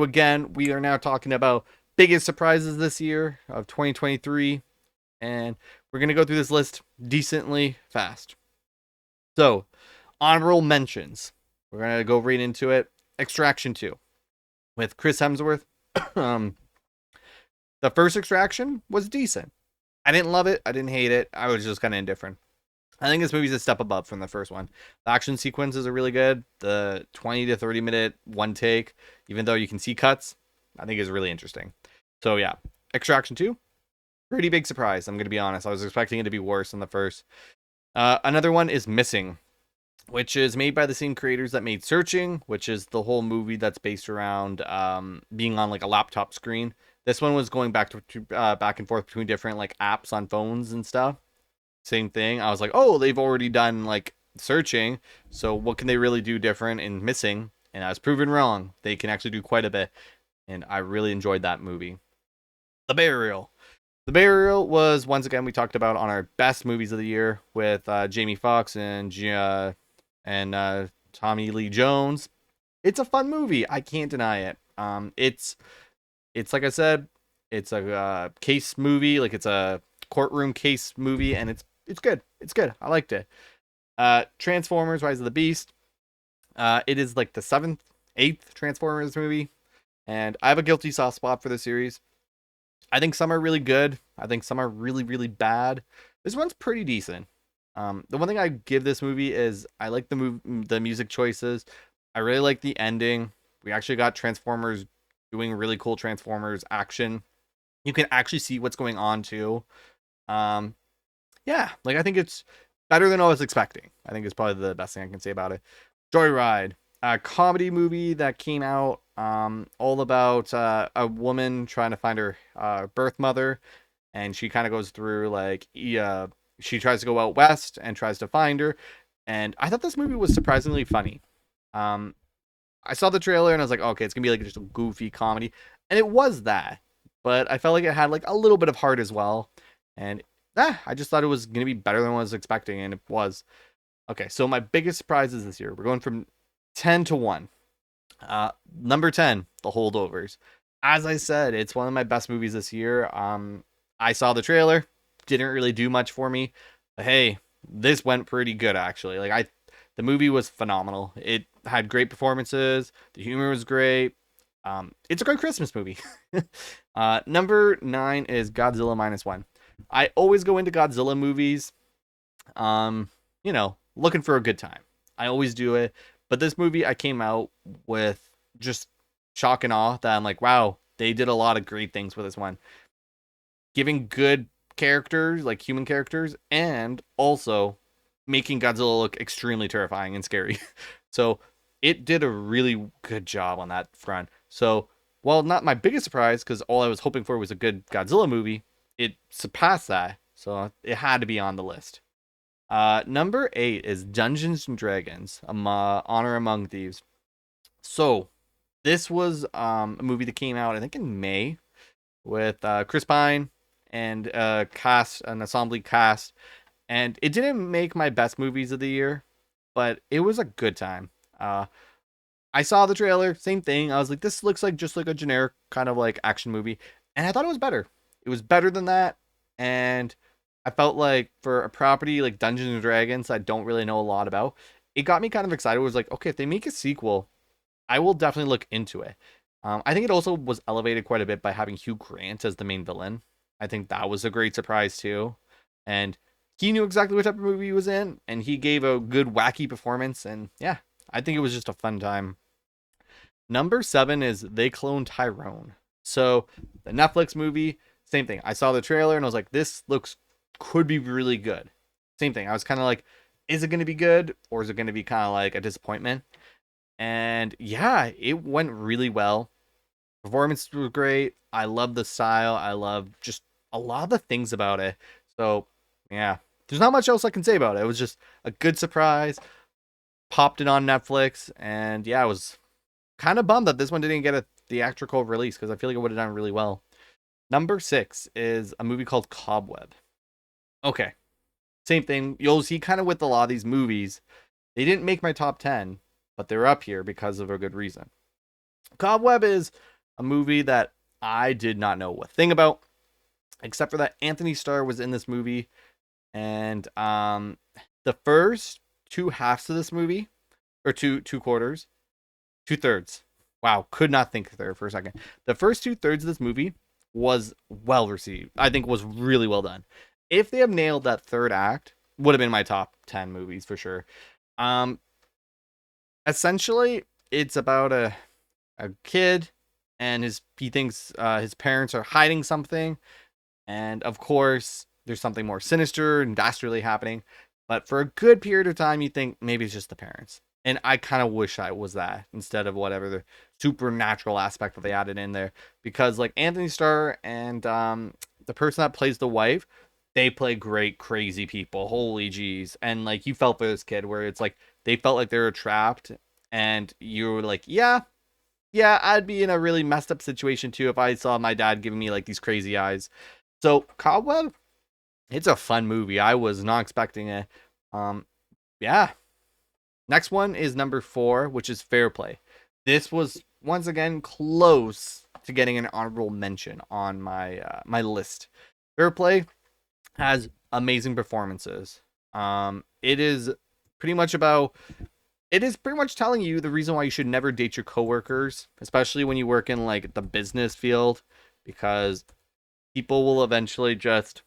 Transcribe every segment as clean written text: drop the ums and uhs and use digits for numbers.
So again, we are now talking about biggest surprises this year of 2023, and we're gonna go through this list decently fast. So, honorable mentions. We're gonna go right into it. Extraction 2 with Chris Hemsworth. um, the first Extraction was decent. I didn't love it. I didn't hate it. I was just kind of indifferent. I think this movie's a step above from the first one. The action sequences are really good. The 20 to 30 minute one take, even though you can see cuts, I think is really interesting. So yeah, Extraction 2, pretty big surprise. I'm going to be honest. I was expecting it to be worse than the first. Another one is Missing, which is made by the same creators that made Searching, which is the whole movie that's based around being on like a laptop screen. This one was going back and forth between different like apps on phones and stuff. Same thing. I was like, oh, they've already done like Searching, so what can they really do different in Missing? And I was proven wrong. They can actually do quite a bit, and I really enjoyed that movie. The Burial. The Burial was once again we talked about on our best movies of the year with Jamie Foxx and Tommy Lee Jones. It's a fun movie. I can't deny it. It's like I said, it's a case movie. Like it's a courtroom case movie, and it's good. It's good. I liked it. Transformers: Rise of the Beast. It is like the eighth Transformers movie, and I have a guilty soft spot for the series. I think some are really good. I think some are really, really bad. This one's pretty decent. The one thing I give this movie is I like the music choices. I really like the ending. We actually got Transformers doing really cool Transformers action. You can actually see what's going on too. Um, yeah, like I think it's better than I was expecting. I think it's probably the best thing I can say about it. Joyride, a comedy movie that came out all about a woman trying to find her birth mother, and she kind of goes through like she tries to go out west and tries to find her. And I thought this movie was surprisingly funny. Um, I saw the trailer and I was like, okay, it's gonna be like just a goofy comedy, and it was that. But I felt like it had like a little bit of heart as well, and I just thought it was gonna be better than what I was expecting, and it was. Okay, so my biggest surprises this year, we're going from 10 to 1. Number 10, The Holdovers. As I said, it's one of my best movies this year. I saw the trailer, didn't really do much for me, but hey, this went pretty good actually. The movie was phenomenal. It had great performances. The humor was great. It's a great Christmas movie. Number 9 is Godzilla minus one. I always go into Godzilla movies, um, looking for a good time. I always do it. But this movie, I came out with just shock and awe that I'm like, wow, they did a lot of great things with this one. Giving good characters, like human characters, and also making Godzilla look extremely terrifying and scary. So it did a really good job on that front. So while not my biggest surprise, because all I was hoping for was a good Godzilla movie, it surpassed that. So it had to be on the list. Number 8 is Dungeons and Dragons, Honor Among Thieves. So this was a movie that came out I think in May with Chris Pine and an ensemble cast, and it didn't make my best movies of the year, but it was a good time. I saw the trailer, same thing. I was like, this looks like just like a generic kind of like action movie, and I thought it was better. It was better than that, and I felt like for a property like Dungeons and Dragons, I don't really know a lot about. It got me kind of excited. It was like, okay, if they make a sequel, I will definitely look into it. I think it also was elevated quite a bit by having Hugh Grant as the main villain. I think that was a great surprise too, and he knew exactly what type of movie he was in, and he gave a good wacky performance. And yeah, I think it was just a fun time. Number 7 is They Clone Tyrone. So the Netflix movie, same thing. I saw the trailer and I was like, this looks could be really good. Same thing. I was kind of like, is it going to be good or is it going to be kind of like a disappointment? And yeah, it went really well. Performance was great. I love the style. I love just a lot of the things about it. So yeah, there's not much else I can say about it. It was just a good surprise. Popped it on Netflix, and yeah, I was kind of bummed that this one didn't get a theatrical release because I feel like it would have done really well. Number 6 is a movie called Cobweb. Okay, same thing. You'll see kind of with a lot of these movies, they didn't make my top 10, but they're up here because of a good reason. Cobweb is a movie that I did not know a thing about, except for that Anthony Starr was in this movie, and the first two halves of this movie, or two quarters, two thirds. Wow, could not think there for a second. The first two thirds of this movie was well received. I think was really well done. If they have nailed that third act, would have been my top 10 movies for sure. Um, Essentially, it's about a kid and he thinks his parents are hiding something, and of course there's something more sinister and dastardly happening. But for a good period of time, you think maybe it's just the parents. And I kind of wish I was that instead of whatever the supernatural aspect that they added in there. Because like Anthony Starr and the person that plays the wife, they play great crazy people. Holy jeez. And like you felt for this kid where it's like they felt like they were trapped, and you were like, yeah, I'd be in a really messed up situation too if I saw my dad giving me like these crazy eyes. So Cobweb, it's a fun movie. I was not expecting it. Um, yeah. Next one is number 4, which is Fair Play. This was once again close to getting an honorable mention on my list. Fair Play has amazing performances. It is pretty much about it is pretty much telling you the reason why you should never date your coworkers, especially when you work in like the business field, because people will eventually just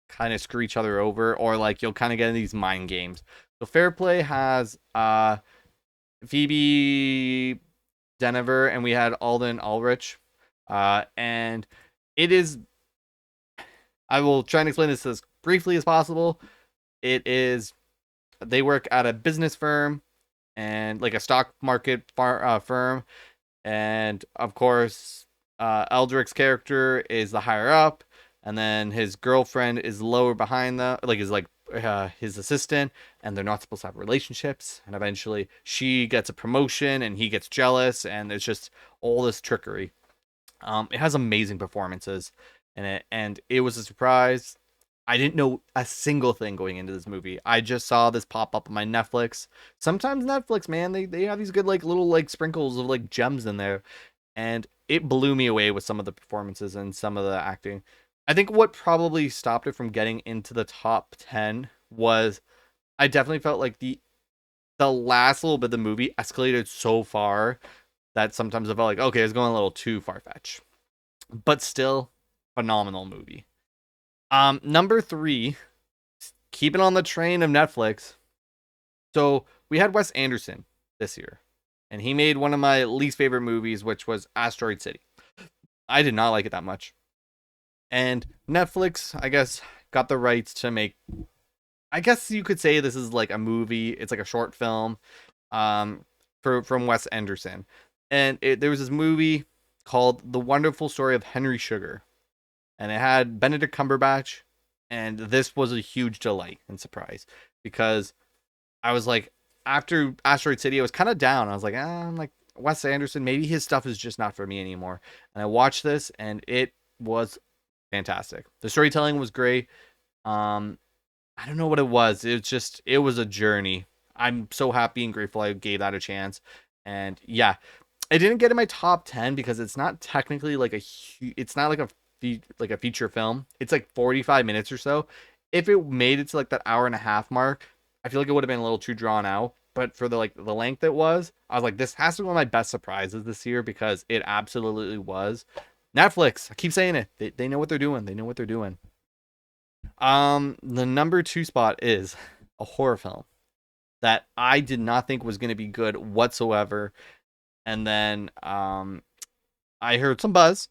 kind of screw each other over, or like you'll kind of get in these mind games. So Fair Play has Phoebe Denver, and we had Alden Ulrich. And it is, I will try and explain this as briefly as possible. It is, they work at a business firm and like a stock market firm. And of course, Eldrick's character is the higher up, and then his girlfriend is lower behind the like is like his assistant, and they're not supposed to have relationships. And eventually, she gets a promotion, and he gets jealous, and it's just all this trickery. It has amazing performances in it, and it was a surprise. I didn't know a single thing going into this movie. I just saw this pop up on my Netflix. Sometimes Netflix, man, they have these good like little like sprinkles of like gems in there, and it blew me away with some of the performances and some of the acting. I think what probably stopped it from getting into the top 10 was I definitely felt like the last little bit of the movie escalated so far that sometimes I felt like okay, it's going a little too far fetched. But still phenomenal movie. Number 3, keeping on the train of Netflix. So, we had Wes Anderson this year, and he made one of my least favorite movies, which was Asteroid City. I did not like it that much. And Netflix, I guess, got the rights to make. I guess you could say this is like a movie. It's like a short film, um, from Wes Anderson, and there was this movie called The Wonderful Story of Henry Sugar, and it had Benedict Cumberbatch, and this was a huge delight and surprise because I was like, after Asteroid City, I was kind of down. I was like, I'm like Wes Anderson, maybe his stuff is just not for me anymore. And I watched this, and it was fantastic. The storytelling was great. Um, I don't know what it was. It was a journey. I'm so happy and grateful I gave that a chance. And yeah, it didn't get in my top 10 because it's not technically like it's not like like a feature film. It's like 45 minutes or so. If it made it to like that hour and a half mark, I feel like it would have been a little too drawn out. But for the like the length it was, I was like, this has to be one of my best surprises this year because it absolutely was. Netflix, I keep saying it. They know what they're doing. They know what they're doing. The number 2 spot is a horror film that I did not think was going to be good whatsoever. And then I heard some buzz,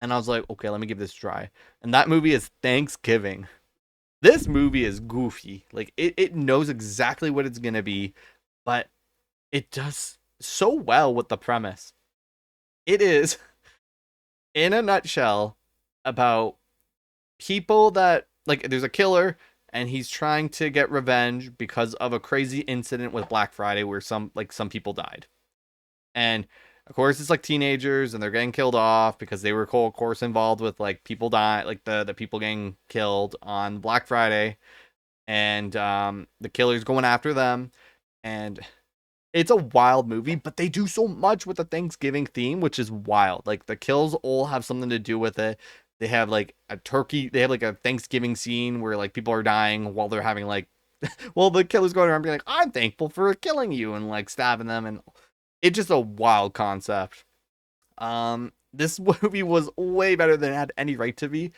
and I was like, okay, let me give this a try. And that movie is Thanksgiving. This movie is goofy. Like it knows exactly what it's gonna be, but it does so well with the premise. It is, in a nutshell, about people that like there's a killer and he's trying to get revenge because of a crazy incident with Black Friday where some people died. And of course, it's like teenagers and they're getting killed off because they were, of course, involved with like people die, like the people getting killed on Black Friday, and the killer's going after them. And It's a wild movie, but they do so much with the Thanksgiving theme, which is wild. Like the kills all have something to do with it. They have like a turkey, they have like a Thanksgiving scene where like people are dying while they're having like well, the killer's going around being like, I'm thankful for killing you and like stabbing them, and it's just a wild concept. This movie was way better than it had any right to be.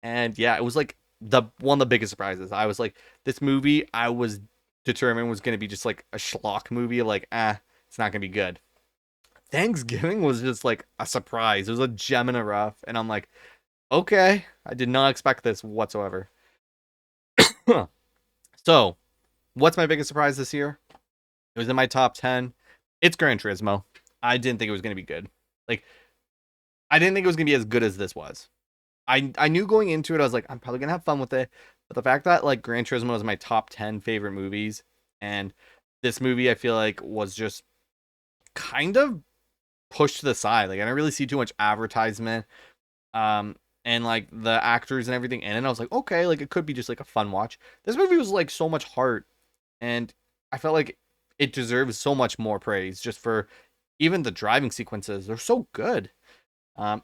And yeah, it was like the one of the biggest surprises. I was like, this movie I was determined was gonna be just like a schlock movie, like, it's not gonna be good. Thanksgiving was just like a surprise. It was a gem in a rough, and I'm like, okay, I did not expect this whatsoever. So, what's my biggest surprise this year? It was in my top 10. It's Gran Turismo. I didn't think it was gonna be good. Like, I didn't think it was gonna be as good as this was. I knew going into it, I was like, I'm probably gonna have fun with it. But the fact that like Gran Turismo is my top 10 favorite movies, and this movie I feel like was just kind of pushed to the side. Like I don't really see too much advertisement. And like the actors and everything in it, I was like, okay, like it could be just like a fun watch. This movie was like so much heart, and I felt like it deserves so much more praise just for even the driving sequences. They're so good.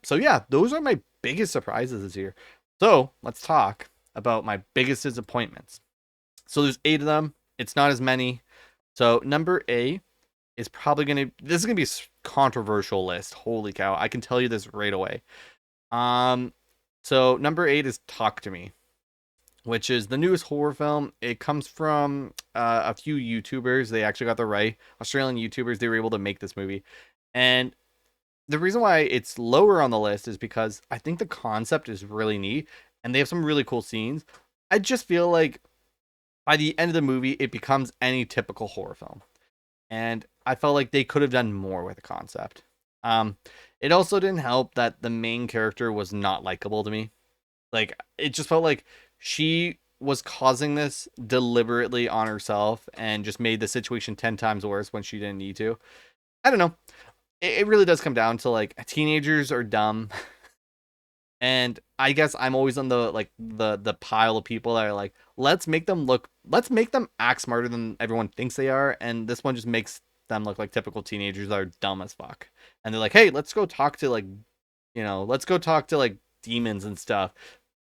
So yeah, those are my biggest surprises this year. So let's talk about my biggest disappointments. So there's 8 of them. It's not as many. So number A is probably gonna. This is gonna be a controversial list. Holy cow! I can tell you this right away. Um, so number 8 is Talk to Me, which is the newest horror film. It comes from a few YouTubers. They actually got the right Australian YouTubers. They were able to make this movie, and the reason why it's lower on the list is because I think the concept is really neat and they have some really cool scenes. I just feel like by the end of the movie, it becomes any typical horror film. And I felt like they could have done more with the concept. Um, it also didn't help that the main character was not likable to me. Like, it just felt like she was causing this deliberately on herself and just made the situation 10 times worse when she didn't need to. I don't know. It really does come down to like teenagers are dumb, and I guess I'm always on the like the pile of people that are like, let's make them act smarter than everyone thinks they are, and this one just makes them look like typical teenagers that are dumb as fuck. And they're like, hey, let's go talk to like, let's go talk to like demons and stuff,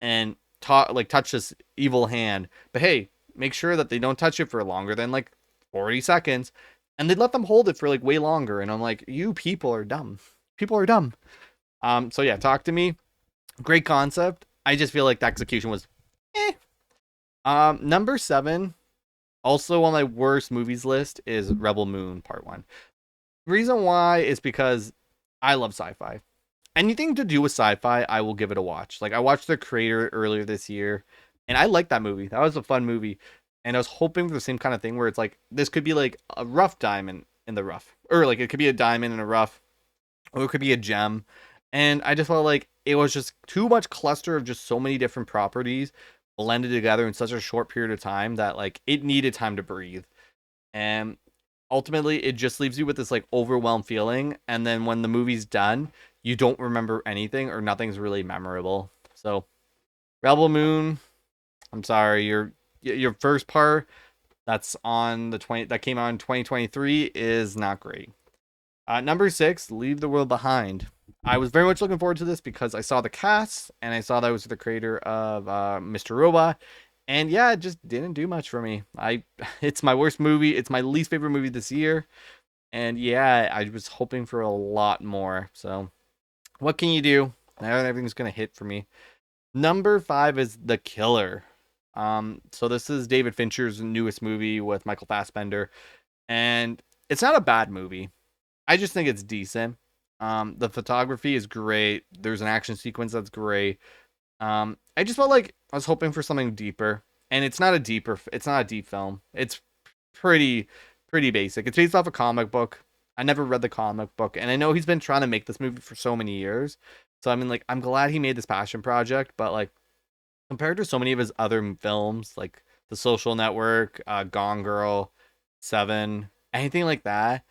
and talk like touch this evil hand. But hey, make sure that they don't touch it for longer than like 40 seconds. And they let them hold it for like way longer. And I'm like, you people are dumb. People are dumb. So yeah, Talk to Me. Great concept. I just feel like the execution was eh. Number 7, also on my worst movies list, is Rebel Moon Part 1. Reason why is because I love sci-fi. Anything to do with sci-fi, I will give it a watch. Like I watched The Creator earlier this year, and I liked that movie. That was a fun movie. And I was hoping for the same kind of thing where it's like this could be like a rough diamond in the rough. Or like it could be a diamond in a rough, or it could be a gem. And I just felt like it was just too much cluster of just so many different properties blended together in such a short period of time that like it needed time to breathe. And ultimately it just leaves you with this like overwhelmed feeling, and then when the movie's done, you don't remember anything or nothing's really memorable. So Rebel Moon, I'm sorry, your first part that's on the 20 that came out in 2023 is not great. Number 6, Leave the World Behind. I was very much looking forward to this because I saw the cast and I saw that it was the creator of Mr. Robot, and yeah, it just didn't do much for me. It's my worst movie. It's my least favorite movie this year, and yeah, I was hoping for a lot more. So, what can you do? Now everything's gonna hit for me. Number 5 is The Killer. So this is David Fincher's newest movie with Michael Fassbender, and it's not a bad movie. I just think it's decent. The photography is great. There's an action sequence that's great. I just felt like I was hoping for something deeper, and it's not a deep film. It's pretty, pretty basic. It's based off a comic book. I never read the comic book, and I know he's been trying to make this movie for so many years. So I mean, like, I'm glad he made this passion project, but like compared to so many of his other films, like The Social Network, Gone Girl, Seven, anything like that,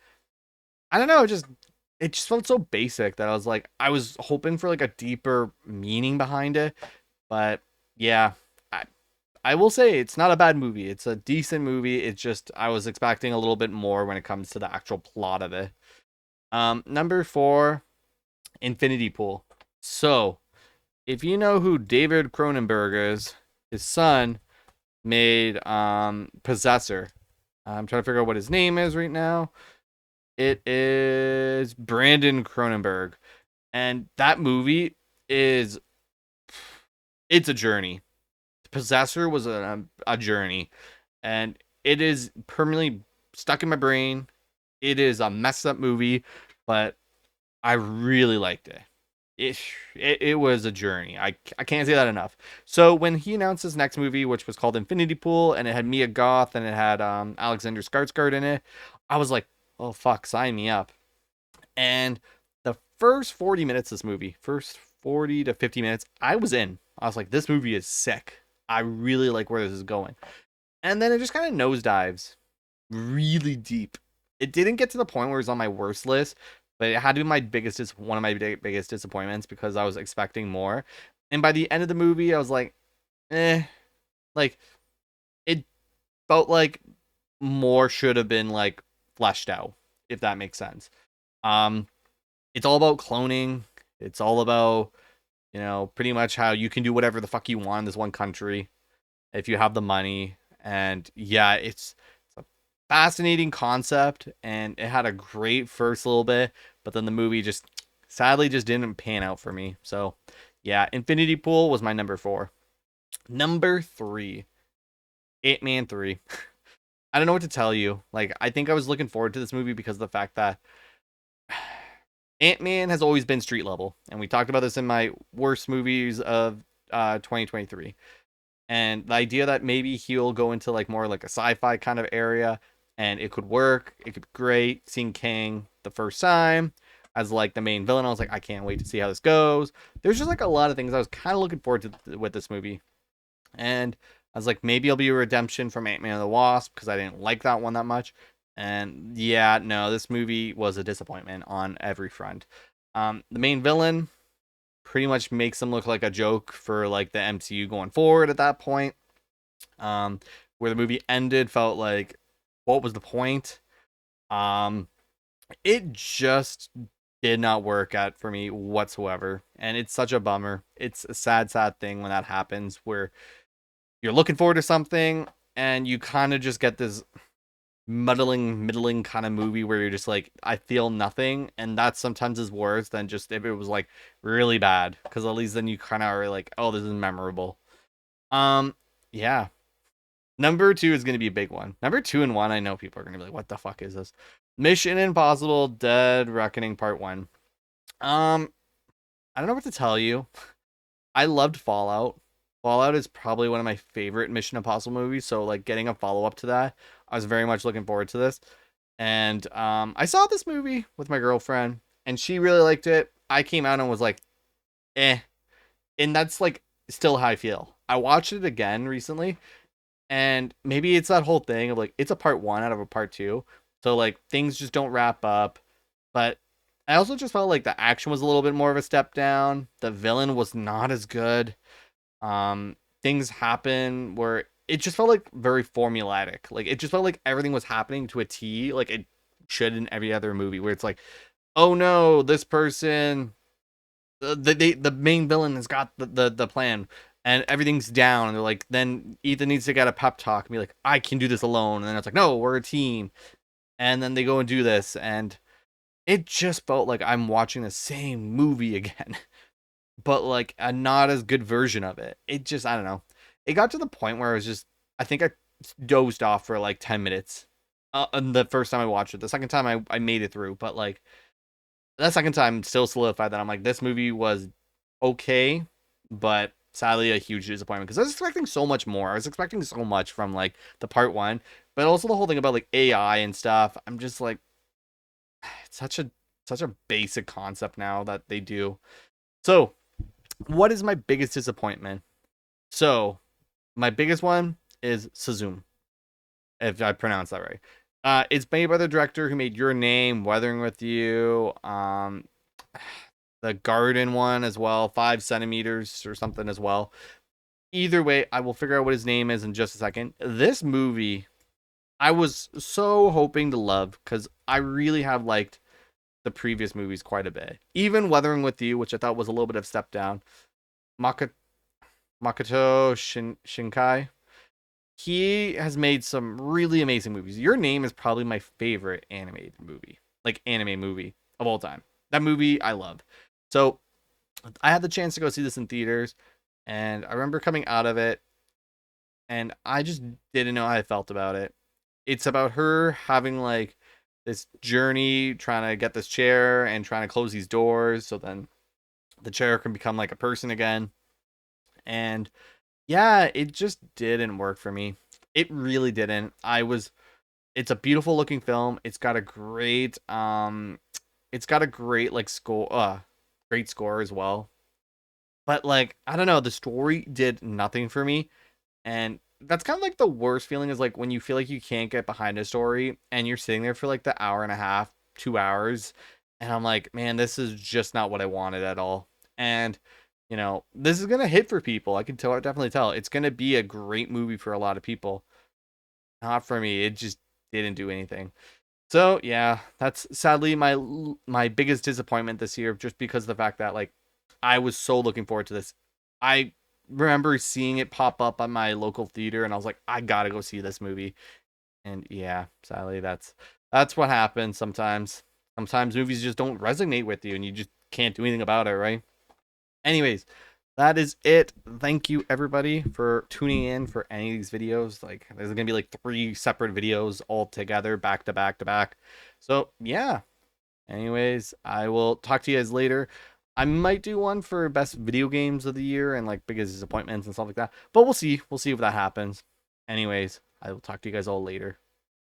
I don't know. It just felt so basic that I was hoping for like a deeper meaning behind it, but yeah, I I will say it's not a bad movie. It's a decent movie. It's just I was expecting a little bit more when it comes to the actual plot of it. Number four, Infinity Pool. So, if you know who David Cronenberg is, his son made Possessor. I'm trying to figure out what his name is right now. It is Brandon Cronenberg. And that movie is it's a journey. Possessor was a journey, and it is permanently stuck in my brain. It is a messed up movie, but I really liked it. It was a journey. I can't say that enough. So when he announced his next movie, which was called Infinity Pool, and it had Mia Goth and it had Alexander Skarsgård in it, I was like, oh fuck, sign me up. And the first 40 minutes of this movie, first 40 to 50 minutes, I was in. I was like, this movie is sick. I really like where this is going. And then it just kind of nosedives really deep. It didn't get to the point where it was on my worst list, but it had to be my one of my biggest disappointments because I was expecting more. And by the end of the movie, I was like, like it felt like more should have been like fleshed out, if that makes sense. Um, it's all about cloning. It's all about, pretty much how you can do whatever the fuck you want in this one country if you have the money. And yeah, it's a fascinating concept, and it had a great first little bit, but then the movie just sadly just didn't pan out for me. So yeah, Infinity Pool was my number four. Number three, Ant-Man 3. I don't know what to tell you. Like, I think I was looking forward to this movie because of the fact that Ant-Man has always been street level, and we talked about this in my worst movies of 2023. And the idea that maybe he'll go into like more like a sci-fi kind of area, and it could work, it could be great. Seeing Kang the first time as like the main villain, I was like, I can't wait to see how this goes. There's just like a lot of things I was kind of looking forward to with this movie, and I was like, maybe it'll be a redemption from Ant-Man and the Wasp because I didn't like that one that much. And yeah, no, this movie was a disappointment on every front. The main villain pretty much makes him look like a joke for like the MCU going forward at that point. Where the movie ended felt like, what was the point? Um, it just did not work out for me whatsoever, and it's such a bummer. It's a sad thing when that happens, where you're looking forward to something and you kind of just get this middling kind of movie where you're just like, I feel nothing, and that sometimes is worse than just if it was like really bad, because at least then you kind of are like, oh, this is memorable. um yeah, number two is going to be a big one. Number two and one, I know people are going to be like, what the fuck is this? Mission Impossible Dead Reckoning Part 1. I don't know what to tell you. I loved Fallout. Fallout is probably one of my favorite Mission Impossible movies, so like getting a follow up to that, I was very much looking forward to this. And I saw this movie with my girlfriend, and she really liked it. I came out and was like, eh. And that's like still how I feel. I watched it again recently, and maybe it's that whole thing of like, it's a part one out of a part two. So like things just don't wrap up. But I also just felt like the action was a little bit more of a step down. The villain was not as good. Things happen where it just felt like very formulaic. Like it just felt like everything was happening to a T, like it should in every other movie, where it's like, oh no, this person, the main villain has got the plan, and everything's down, and they're like, then Ethan needs to get a pep talk and be like, I can do this alone, and then it's like, no, we're a team, and then they go and do this, and it just felt like I'm watching the same movie again. But like a not as good version of it. It just, I don't know. It got to the point where I was just, I think I dozed off for like 10 minutes. And the first time I watched it. The second time I made it through, but like that second time still solidified that I'm like, this movie was okay, but sadly a huge disappointment because I was expecting so much more. I was expecting so much from like the part one, but also the whole thing about like AI and stuff. I'm just like, it's such a basic concept now that they do. So what is my biggest disappointment? So, my biggest one is Sazum, if I pronounce that right. It's made by the director who made Your Name, Weathering with You, the Garden one as well, 5 centimeters or something as well. Either way, I will figure out what his name is in just a second. This movie, I was so hoping to love because I really have liked the previous movies quite a bit. Even Weathering with You, which I thought was a little bit of a step down. Maka, Shinkai. He has made some really amazing movies. Your Name is probably my favorite animated movie, like anime movie of all time. That movie I love. So I had the chance to go see this in theaters, and I remember coming out of it, and I just didn't know how I felt about it. It's about her having like this journey trying to get this chair and trying to close these doors so then the chair can become like a person again. And yeah, it just didn't work for me. It really didn't. It's a beautiful looking film. It's got a great like score great score as well. But like I don't know, the story did nothing for me. And that's kind of like the worst feeling is like when you feel like you can't get behind a story and you're sitting there for like the hour and a half, 2 hours, and I'm like, man, this is just not what I wanted at all. And this is gonna hit for people. I can tell, definitely tell. It's gonna be a great movie for a lot of people. Not for me. It just didn't do anything. So yeah, that's sadly my biggest disappointment this year, just because of the fact that like I was so looking forward to this. I remember seeing it pop up on my local theater, and I was like, I gotta go see this movie. And yeah, sadly, that's what happens sometimes. Sometimes movies just don't resonate with you, and you just can't do anything about it, right? Anyways, that is it. Thank you everybody for tuning in for any of these videos. Like there's gonna be like 3 separate videos all together, back to back to back. So yeah. Anyways, I will talk to you guys later. I might do one for best video games of the year and like biggest disappointments and stuff like that. But we'll see. We'll see if that happens. Anyways, I will talk to you guys all later.